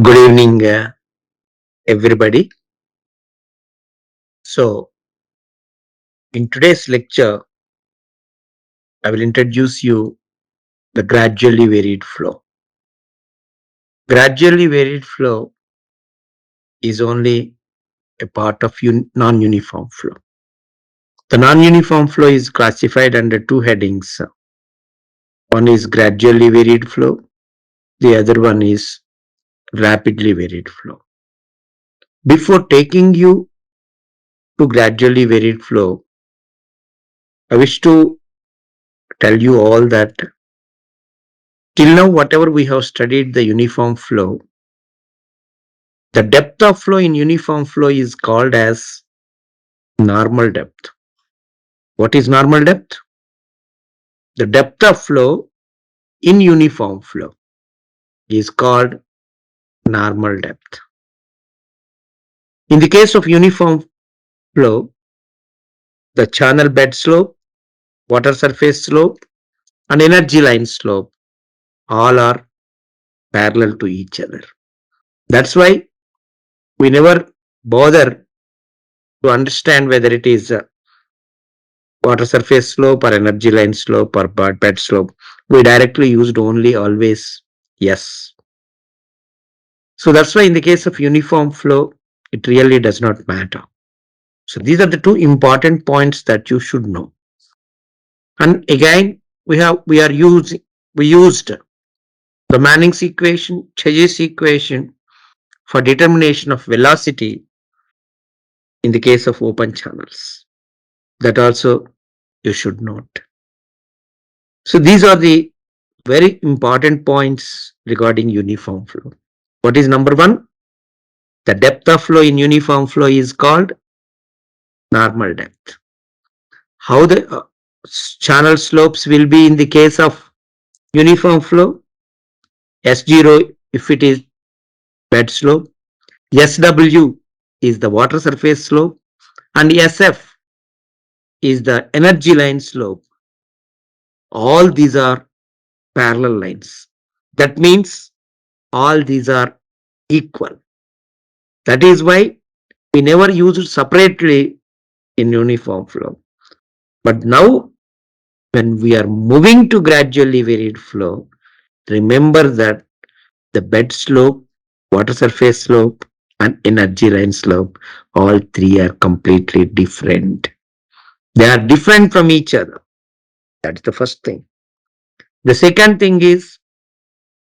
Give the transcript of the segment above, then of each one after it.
Good evening, everybody. So, in today's lecture, I will introduce you the gradually varied flow. Gradually varied flow is only a part of non-uniform flow. The non-uniform flow is classified under two headings. One is gradually varied flow. The other one is rapidly varied flow. Before taking you to gradually varied flow, I wish to tell you all that till now, whatever we have studied the uniform flow, the depth of flow in uniform flow is called as normal depth. What is normal depth? The depth of flow in uniform flow is called normal depth. In the case of uniform flow, the channel bed slope, water surface slope, and energy line slope all are parallel to each other. That's why we never bother to understand whether it is water surface slope or energy line slope or bed slope. We directly used only always yes. So that's why in the case of uniform flow, it really does not matter. So these are the two important points that you should know. And again, we used the Manning's equation, Chezy's equation for determination of velocity in the case of open channels. That also you should note. So these are the very important points regarding uniform flow. What is number one? The depth of flow in uniform flow is called normal depth. How the channel slopes will be in the case of uniform flow? S0 if it is bed slope, SW is the water surface slope, and SF is the energy line slope. All these are parallel lines. That means all these are equal. That is why we never use it separately in uniform flow. But now, when we are moving to gradually varied flow, remember that the bed slope, water surface slope, and energy line slope, all three are completely different. They are different from each other. That's the first thing. The second thing is,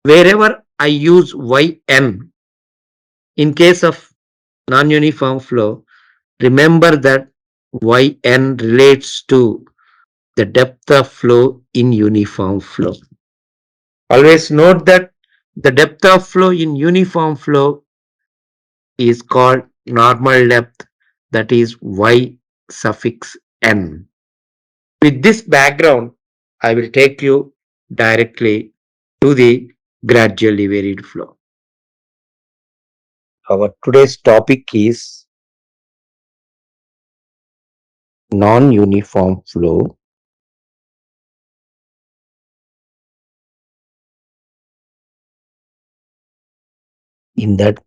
wherever I use yn in case of non-uniform flow, remember that yn relates to the depth of flow in uniform flow. Always note that the depth of flow in uniform flow is called normal depth, that is y suffix n. With this background, I will take you directly to the gradually varied flow. Our today's topic is non-uniform flow in that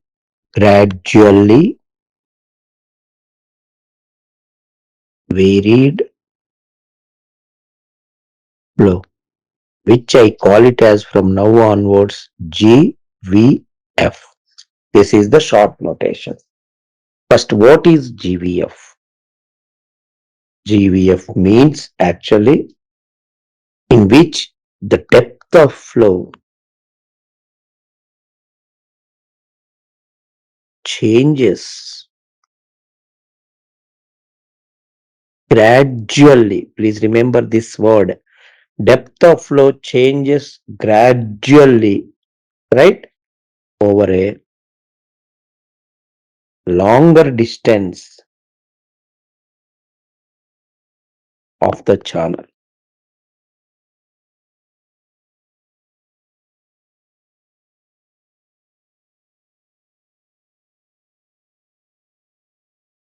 gradually varied flow, which I call it as from now onwards GVF. This is the short notation. First, what is GVF? GVF means actually in which the depth of flow changes gradually. Please remember this word. Depth of flow changes gradually, right? Over a longer distance of the channel.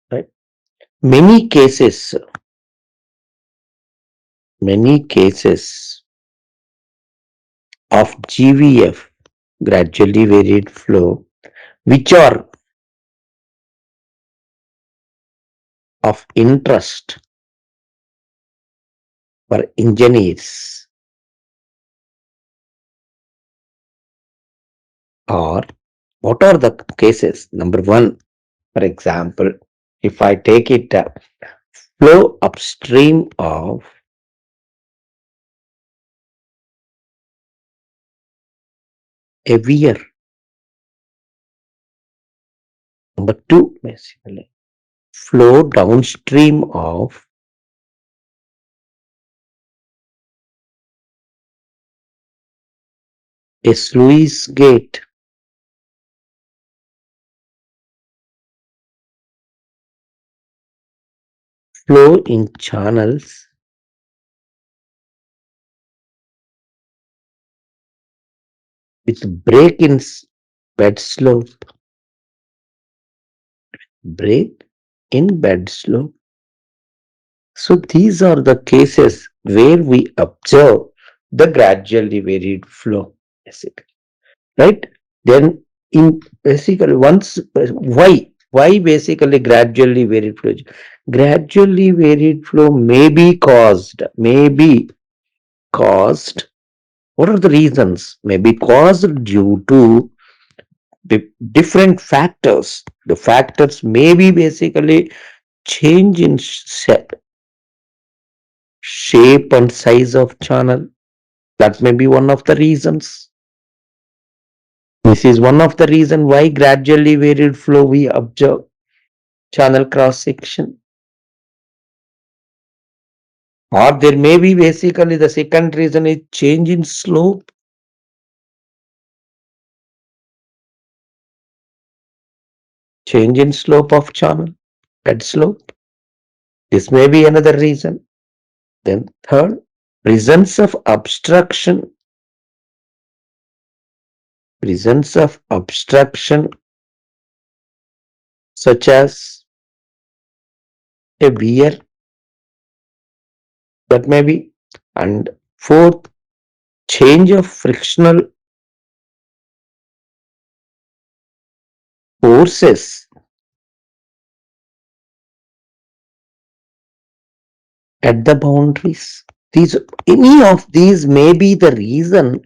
Right? Many cases of GVF, gradually varied flow, which are of interest for engineers, or what are the cases? Number one, for example, if I take it flow upstream of a weir. Number two, basically, flow downstream of a sluice gate. Flow in channels with break in bed slope. Break in bed slope. So these are the cases where we observe the gradually varied flow, basically, right? Then in basically once why basically gradually varied flow? Gradually varied flow may be caused. What are the reasons? May be caused due to different factors. The factors may be basically change in shape and size of channel. That may be one of the reasons. This is one of the reason why gradually varied flow we observe channel cross section. Or there may be basically the second reason is change in slope. Change in slope of channel, bed slope. This may be another reason. Then third, presence of obstruction. Presence of obstruction such as a weir, that may be. And fourth, change of frictional forces at the boundaries. These Any of these may be the reason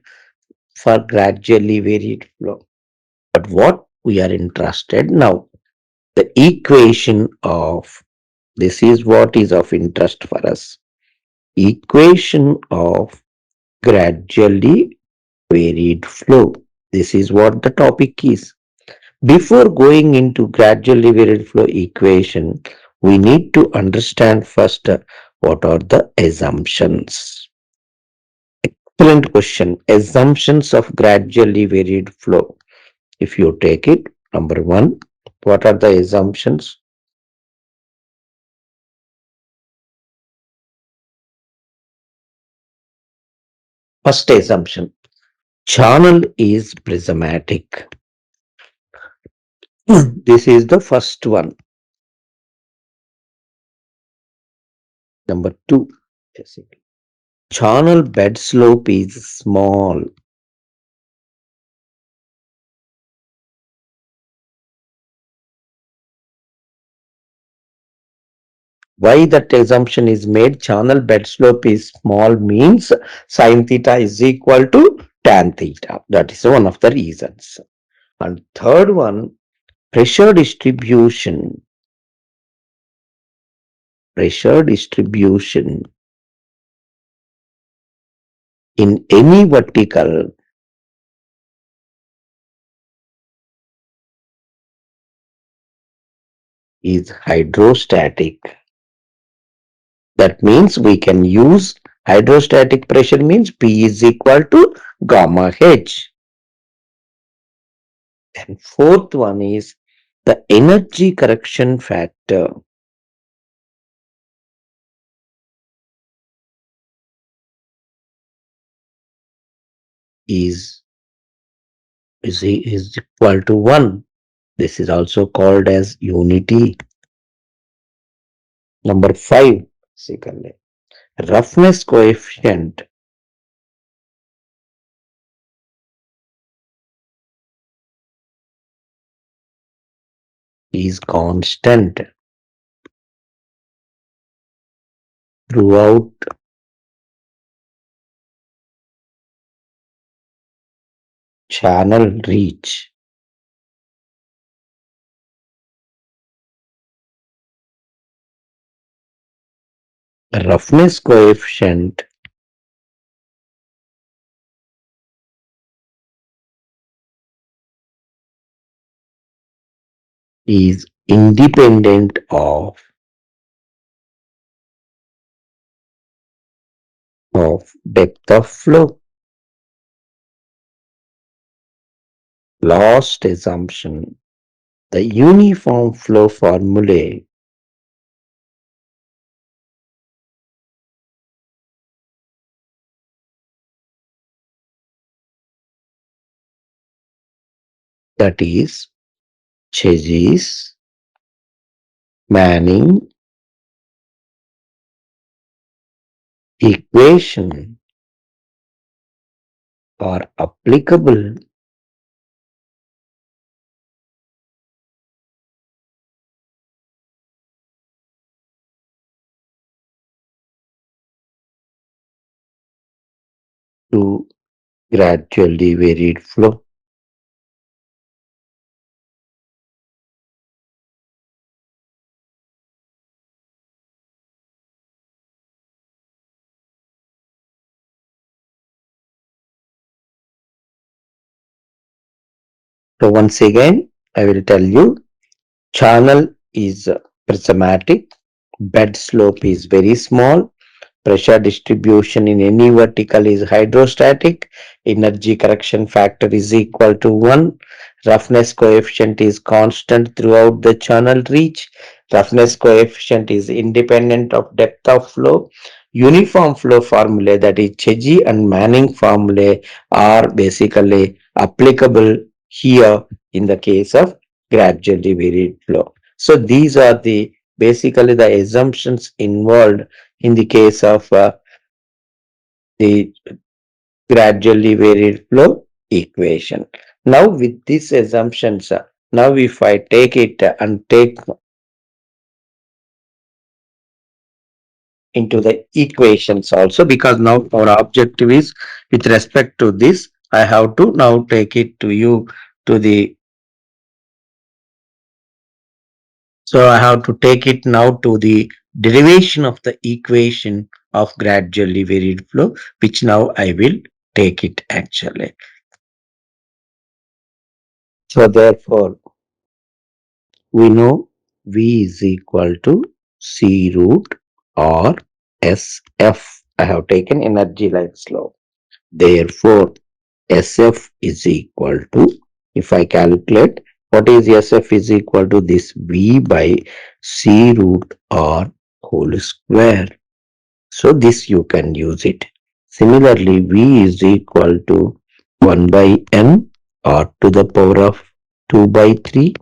for gradually varied flow. But what we are interested now, the equation of this is what is of interest for us. Equation of gradually varied flow. This is what the topic is. Before going into gradually varied flow equation, we need to understand first what are the assumptions. Excellent question. Assumptions of gradually varied flow. If you take it, number one, what are the assumptions? First assumption, channel is prismatic. This is the first one. Number two, basically, channel bed slope is small. Why that assumption is made? Channel bed slope is small means sin theta is equal to tan theta. That is one of the reasons. And third one, pressure distribution. Pressure distribution in any vertical is hydrostatic. That means we can use hydrostatic pressure means P is equal to gamma H. And fourth one is the energy correction factor is equal to 1. This is also called as unity. Number 5, secondly, roughness coefficient is constant throughout channel reach. Roughness coefficient is independent of depth of flow. Last assumption, the uniform flow formulae that is Chegis, Manning equation are applicable to gradually varied flow. So once again, I will tell you, channel is prismatic, bed slope is very small, pressure distribution in any vertical is hydrostatic, energy correction factor is equal to 1, roughness coefficient is constant throughout the channel reach, roughness coefficient is independent of depth of flow, uniform flow formulae, that is Cheji and Manning formulae, are basically applicable here in the case of gradually varied flow. So these are the basically the assumptions involved in the case of the gradually varied flow equation. Now with these assumptions, now if I take it and take into the equations also, because now our objective is with respect to this, I have to now take it to you to the, so I have to take it now to the derivation of the equation of gradually varied flow, which now I will take it actually. So therefore, we know V is equal to C root or SF. I have taken energy line slope. Therefore, SF is equal to, if I calculate, what is SF is equal to this V by C root R whole square. So this you can use it. Similarly, V is equal to 1 by N or to the power of 2 by 3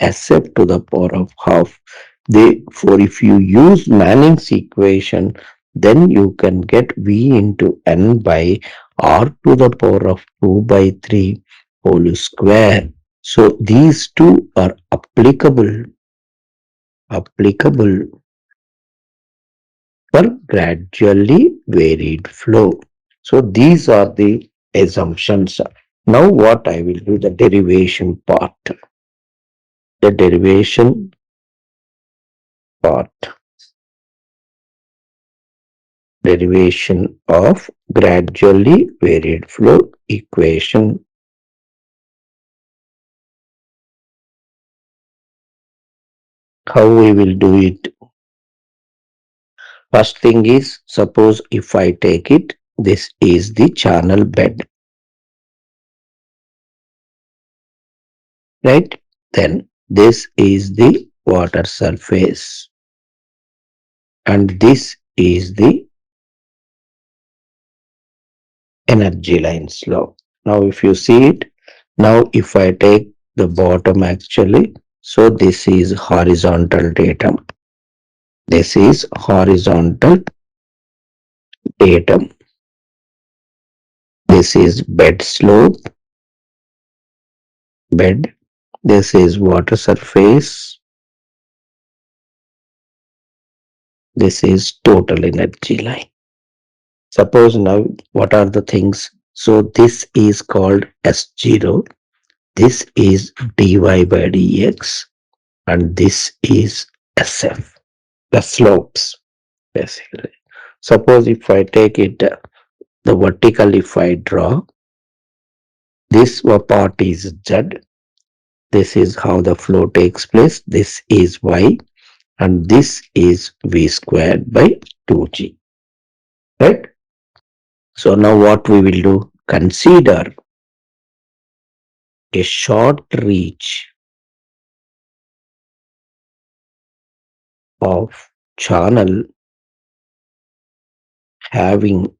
SF to the power of half. Therefore, if you use Manning's equation, then you can get V into N by R to the power of 2 by 3 whole square. So these two are applicable for gradually varied flow. So these are the assumptions. Now what I will do, the derivation part. The derivation part. Derivation of gradually varied flow equation. How we will do it? First thing is, suppose if I take it, this is the channel bed, right? Then this is the water surface and this is the energy line slope. Now if you see it, now if I take the bottom actually, so this is horizontal datum. This is horizontal datum. This is bed slope, bed. This is water surface. This is total energy line. Suppose now what are the things? So this is called S0. This is dy by dx and this is SF. The slopes basically. Suppose if I take it the vertical, if I draw, this part is Z. This is how the flow takes place. This is Y and this is V squared by 2G. Right? So now what we will do? Consider a short reach of channel having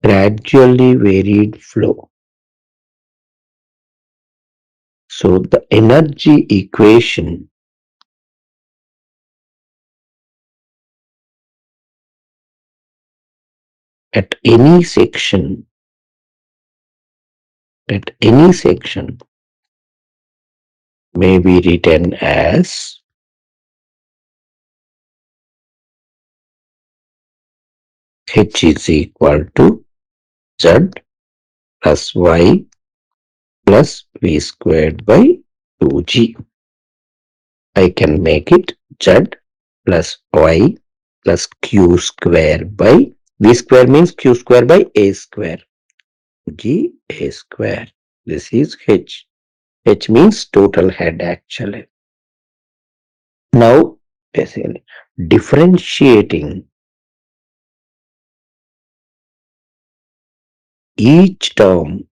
gradually varied flow. So the energy equation at any section may be written as H is equal to Z plus Y plus V squared by 2G. I can make it Z plus Y plus Q square by V square means Q square by A square. G A square. This is H. H means total head actually. Now basically differentiating each term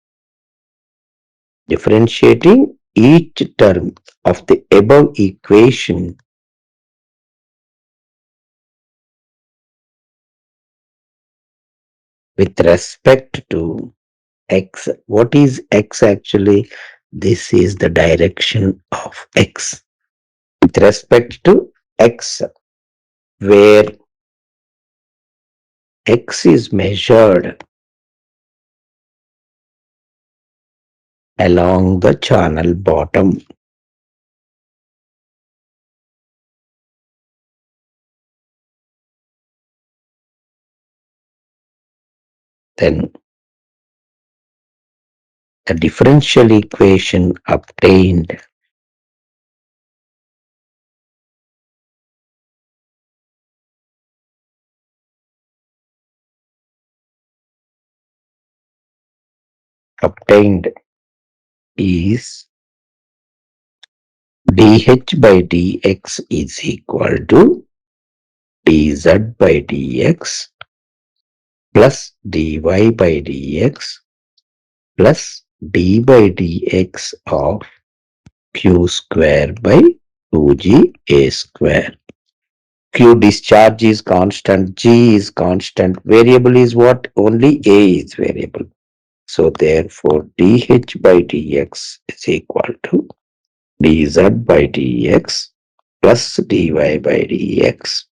of the above equation with respect to x. What is x actually? This is the direction of x with respect to x, where x is measured along the channel bottom. Then the differential equation obtained is dH by dx is equal to dz by dx plus dy by dx plus d by dx of q square by 2g a square. Q discharge is constant, G is constant, variable is what? Only A is variable. So therefore dH by dx is equal to dz by dx plus dy by dx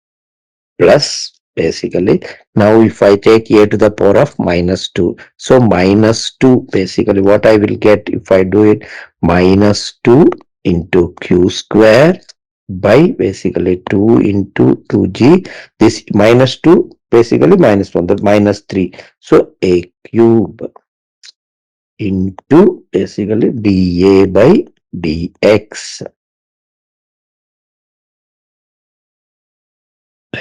plus basically, now if I take a to the power of minus 2, so minus 2 basically what I will get if I do it, minus 2 into q square by basically 2 into 2g, this minus 2 basically minus 1, that minus 3, so a cube into basically dA by dx.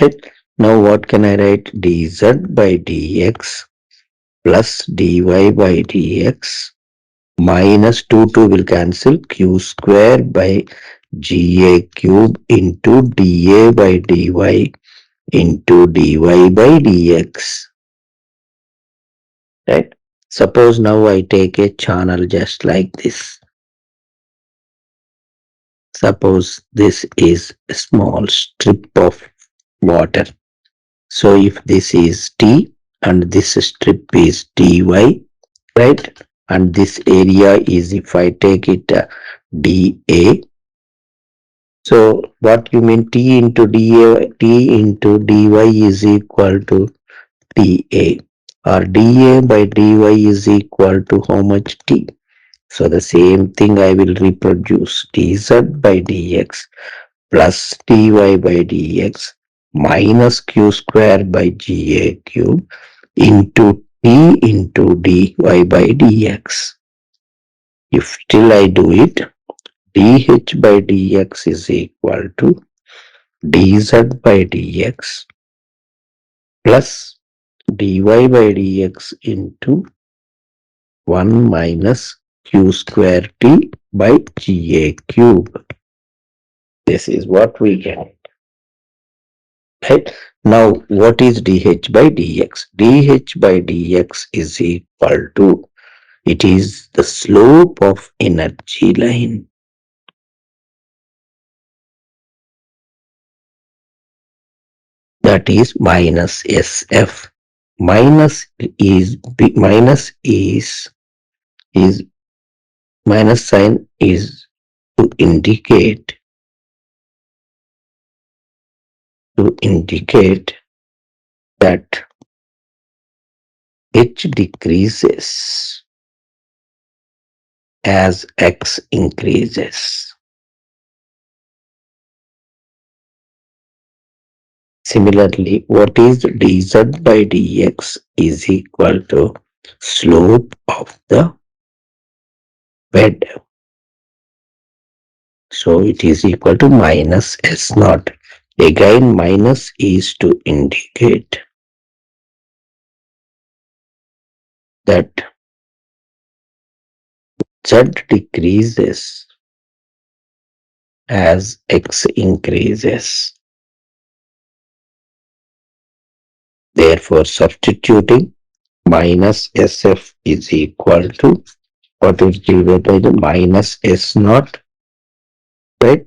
Right? Now what can I write? dz by dx plus dy by dx minus 2 will cancel, q square by ga cube into dA by dy into dy by dx. Right? Suppose now I take a channel just like this. Suppose this is a small strip of water. So if this is T and this strip is dy, right? And this area is, if I take it dA. So what you mean T into dA, T into dy is equal to dA, or dA by dy is equal to how much T? So the same thing I will reproduce, dz by dx plus dy by dx minus q square by ga cube into t into dy by dx. If still I do it, dh by dx is equal to dz by dx plus dy by dx into 1 minus q square t by ga cube. This is what we get. Right? Now, what is dH by dx? dH by dx is equal to, it is the slope of energy line. That is minus SF. Minus is minus sign is to indicate that H decreases as X increases. Similarly, what is dz by dx is equal to slope of the bed. So it is equal to minus S naught. Again, minus is to indicate that Z decreases as X increases. Therefore, substituting minus SF is equal to what is given by the minus S naught, right?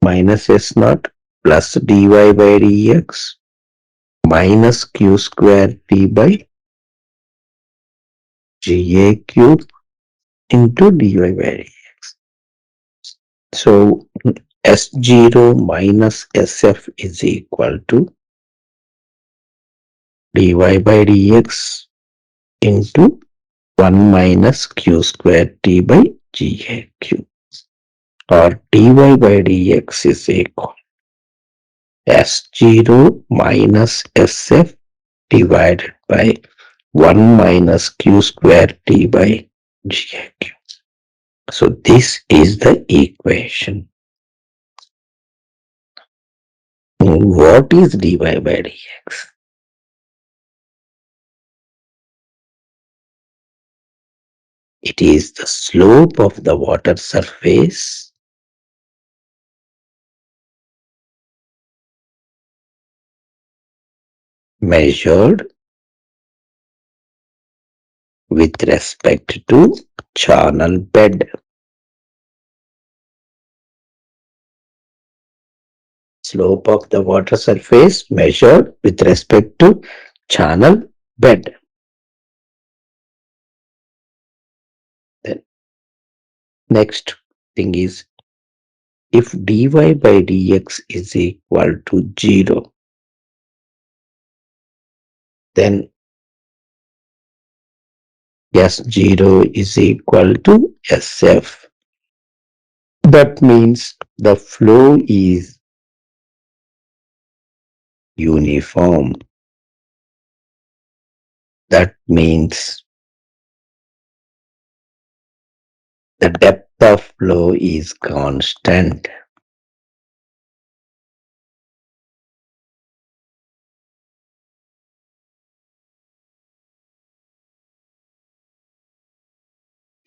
Minus S naught plus dy by dx minus q square t by ga cube into dy by dx. So S0 minus SF is equal to dy by dx into 1 minus q square t by ga cube, or dy by dx is equal S0 minus SF divided by 1 minus q square t by ga cube. So this is the equation. What is dy by dx? It is the slope of the water surface measured with respect to channel bed. Slope of the water surface measured with respect to channel bed. Then next thing is, if dy by dx is equal to 0, then S0 is equal to SF. That means the flow is uniform. That means the depth of flow is constant.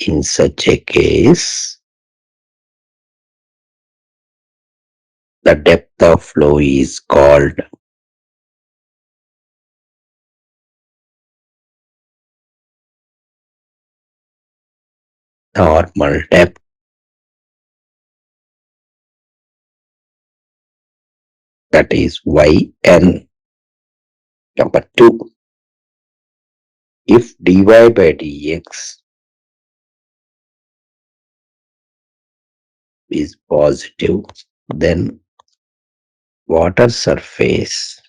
In such a case, the depth of flow is called normal depth. That is yn. Number 2, if dy by dx is positive, then water surface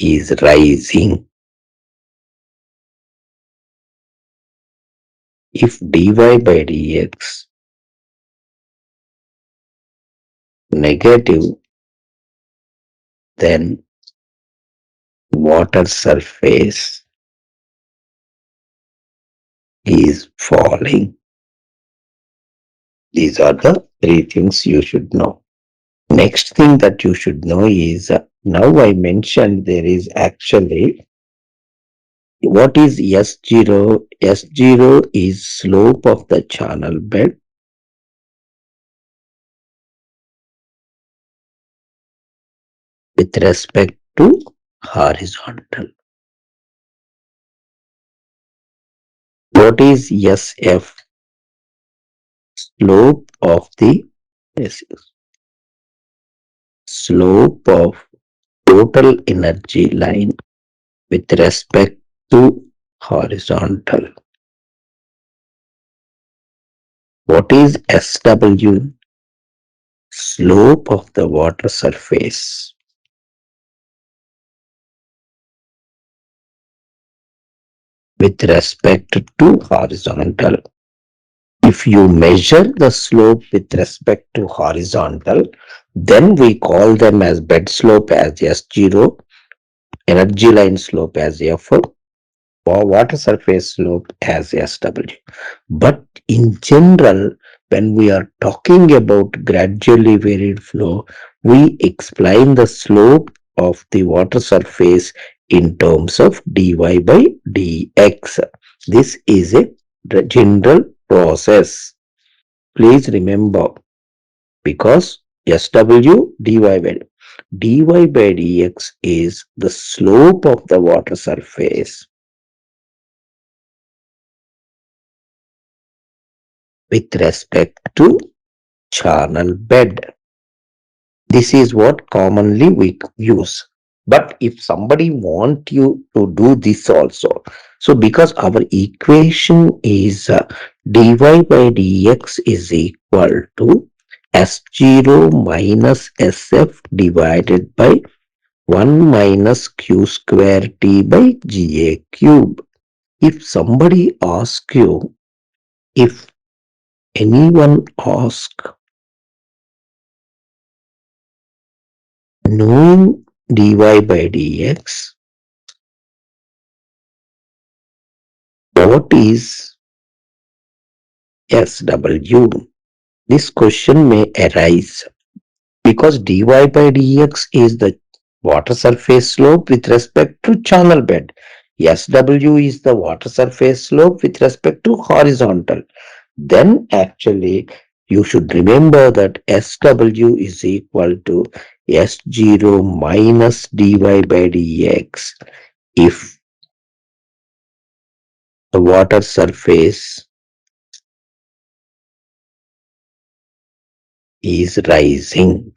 is rising. If dy by dx negative, then water surface is falling. These are the three things you should know. Next thing that you should know is now I mentioned there is actually what is S0? S0 is slope of the channel bed with respect to horizontal. What is SF? Slope of the yes, slope of total energy line with respect to horizontal. What is SW? Slope of the water surface with respect to horizontal. If you measure the slope with respect to horizontal, then we call them as bed slope as S0, energy line slope as F, or water surface slope as SW. But in general, when we are talking about gradually varied flow, we explain the slope of the water surface in terms of dy by dx. This is a general process. Please remember, because SW dy by dx is the slope of the water surface with respect to channel bed. This is what commonly we use. But if somebody want you to do this also, so because our equation is dy by dx is equal to S0 minus SF divided by 1 minus q square t by Ga cube. If somebody asks you, if anyone asks, knowing dy by dx, what is SW? This question may arise because dy by dx is the water surface slope with respect to channel bed. SW is the water surface slope with respect to horizontal. Then actually you should remember that SW is equal to S0 minus dy by dx if the water surface is rising.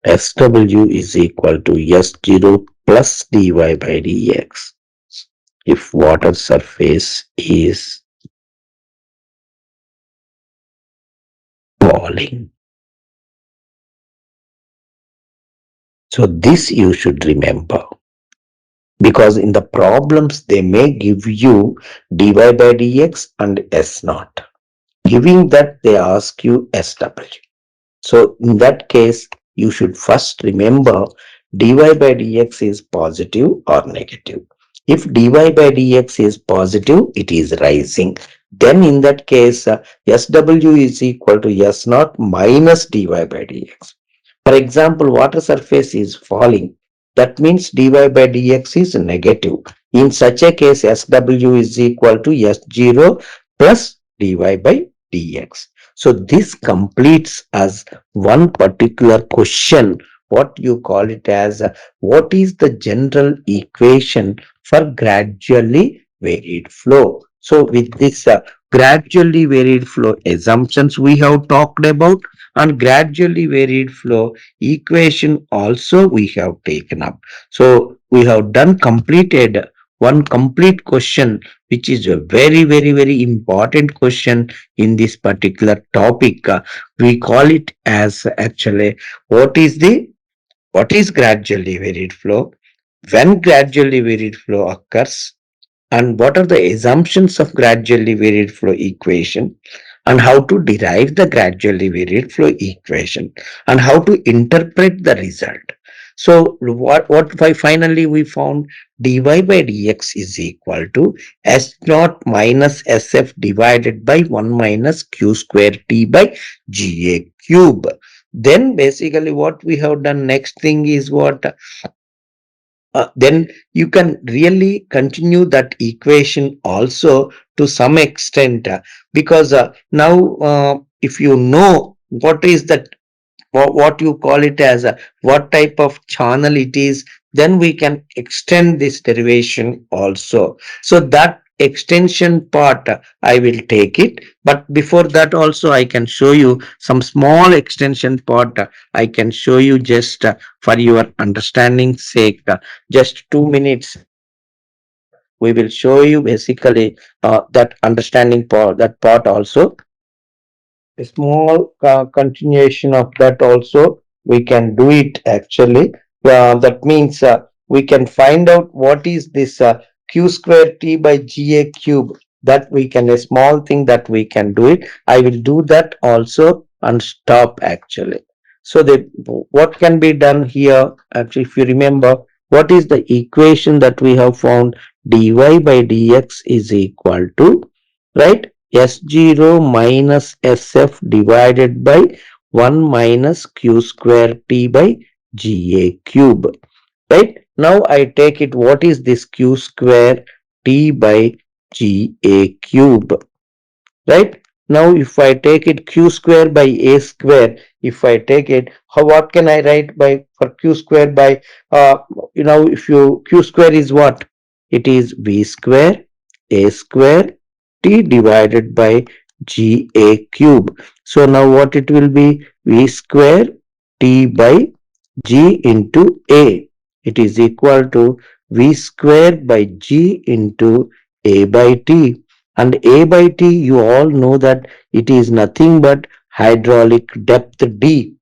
SW is equal to S0 plus dy by dx if water surface is falling. So this you should remember, because in the problems they may give you dy by dx and S naught. Giving that, they ask you SW. So in that case, you should first remember dy by dx is positive or negative. If dy by dx is positive, it is rising. Then in that case, SW is equal to S naught minus dy by dx. For example, water surface is falling. That means dy by dx is negative. In such a case, SW is equal to S0 plus dy by dx. So this completes as one particular question. What you call it as what is the general equation for gradually varied flow? So with this gradually varied flow assumptions we have talked about, and gradually varied flow equation also we have taken up. So we have done completed one complete question, which is a very important question in this particular topic. We call it as actually what is gradually varied flow, when gradually varied flow occurs, and what are the assumptions of gradually varied flow equation, and how to derive the gradually varied flow equation, and how to interpret the result. So finally we found dy by dx is equal to s naught minus sf divided by 1 minus q square t by ga cube. Then basically what we have done next thing is what, then you can really continue that equation also to some extent, because now if you know what is that, what you call it as a, what type of channel it is, then we can extend this derivation also. So that extension part, I will take it, but before that also I can show you some small extension part. I can show you just for your understanding sake. Just 2 minutes, we will show you basically that understanding part, that part also. A small continuation of that also we can do it actually. That means we can find out what is this q square t by ga cube, that we can, a small thing that we can do it. I will do that also and stop actually. So the, what can be done here actually, if you remember, what is the equation that we have found? Dy by dx is equal to, right, S0 minus SF divided by 1 minus q square t by GA cube. Right? Now I take it, what is this q square t by GA cube? Right? Now if I take it q square by a square, if I take it, how, what can I write by for q square by, uh, if you, q square is what? It is v square a square t divided by ga cube. So now what it will be? V square t by g into a. It is equal to v square by g into a by t. And a by t, you all know that it is nothing but hydraulic depth d.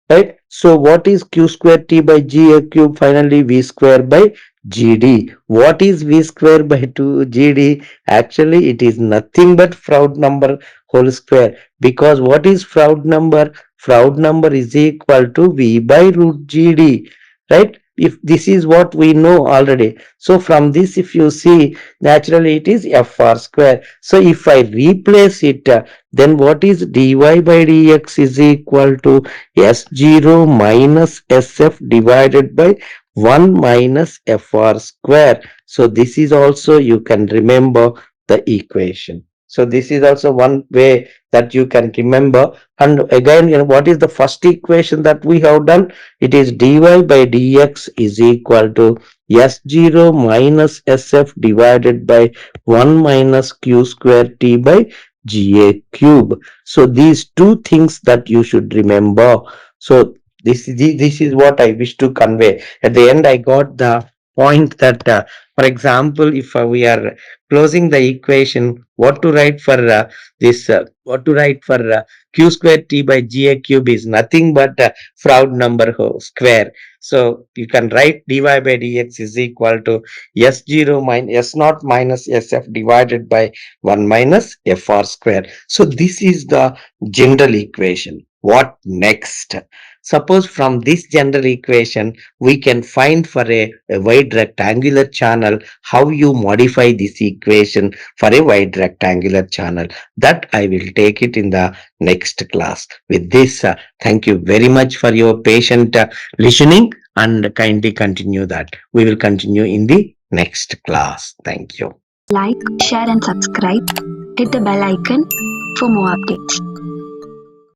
Right? So what is q square t by ga cube? Finally, v square by gd. What is v square by 2 gd? Actually, it is nothing but Froude number whole square. Because what is Froude number? Froude number is equal to v by root gd. Right? If this is what we know already. So from this, if you see, naturally it is fr square. So if I replace it, then what is dy by dx is equal to S0 minus SF divided by 1 minus FR square. So this is also, you can remember the equation. So this is also one way that you can remember. And again, what is the first equation that we have done? It is dy by dx is equal to S0 minus SF divided by 1 minus q square t by ga cube. So these two things that you should remember. So this is what I wish to convey. At the end, I got the point that, for example, if we are closing the equation, what to write for this? What to write for q square t by ga cube is nothing but Froude number square. So you can write dy by dx is equal to s0 minus s naught minus sf divided by 1 minus fr square. So this is the general equation. What next? Suppose from this general equation, we can find for a wide rectangular channel how you modify this equation for a wide rectangular channel. That I will take it in the next class. With this, thank you very much for your patient listening, and kindly continue that. We will continue in the next class. Thank you. Like, share, and subscribe. Hit the bell icon for more updates.